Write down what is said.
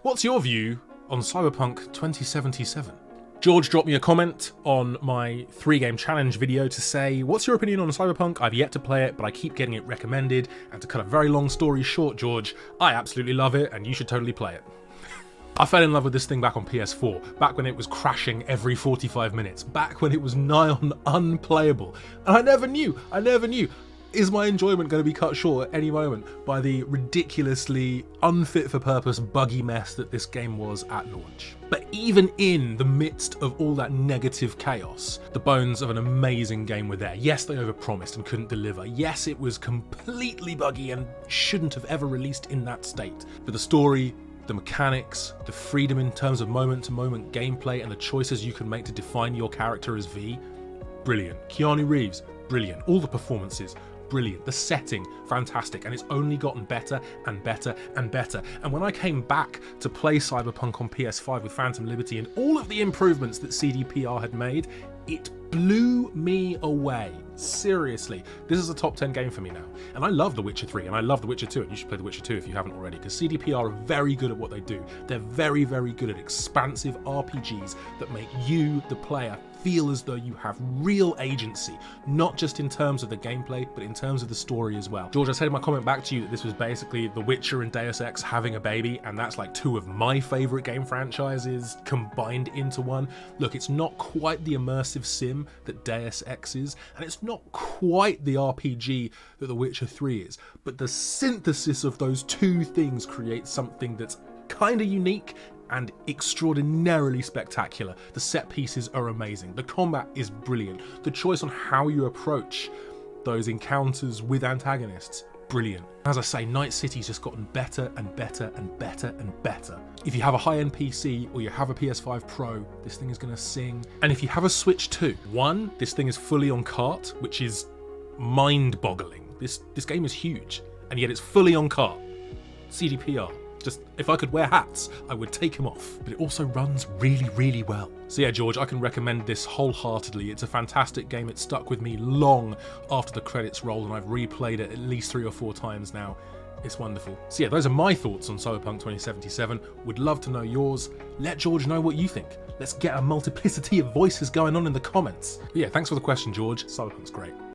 What's your view on Cyberpunk 2077? George dropped me a comment on my 3-game challenge video to say, what's your opinion on Cyberpunk? I've yet to play it, but I keep getting it recommended. And to cut a very long story short, George, I absolutely love it and you should totally play it. I fell in love with this thing back on PS4, back when it was crashing every 45 minutes, back when it was nigh on unplayable. And I never knew, is my enjoyment going to be cut short at any moment by the ridiculously unfit for purpose buggy mess that this game was at launch? But even in the midst of all that negative chaos, the bones of an amazing game were there. Yes, they overpromised and couldn't deliver. Yes, it was completely buggy and shouldn't have ever released in that state. But the story, the mechanics, the freedom in terms of moment-to-moment gameplay and the choices you can make to define your character as V, brilliant. Keanu Reeves, brilliant. All the performances, brilliant. The setting, fantastic. And it's only gotten better and better and better. And when I came back to play Cyberpunk on PS5 with Phantom Liberty and all of the improvements that CDPR had made, it blew me away. Seriously, this is a top 10 game for me now. And I love The Witcher 3 and I love The Witcher 2, and you should play The Witcher 2 if you haven't already, because CDPR are very good at what they do. They're very, very good at expansive RPGs that make you, the player, feel as though you have real agency, not just in terms of the gameplay, but in terms of the story as well. George, I said in my comment back to you that this was basically The Witcher and Deus Ex having a baby, and that's like two of my favourite game franchises combined into one. Look, it's not quite the immersive sim that Deus Ex is, and it's not quite the RPG that The Witcher 3 is, but the synthesis of those two things creates something that's kind of unique and extraordinarily spectacular. The set pieces are amazing. The combat is brilliant. The choice on how you approach those encounters with antagonists, brilliant. As I say, Night City's just gotten better and better and better and better. If you have a high-end PC or you have a PS5 Pro, this thing is gonna sing. And if you have a Switch 2, this thing is fully on cart, which is mind-boggling. This game is huge, and yet it's fully on cart. CDPR. Just, if I could wear hats, I would take them off. But it also runs really, really well. So yeah, George, I can recommend this wholeheartedly. It's a fantastic game. It stuck with me long after the credits rolled, and I've replayed it at least 3 or 4 times now. It's wonderful. So yeah, those are my thoughts on Cyberpunk 2077. Would love to know yours. Let George know what you think. Let's get a multiplicity of voices going on in the comments. But yeah, thanks for the question, George. Cyberpunk's great.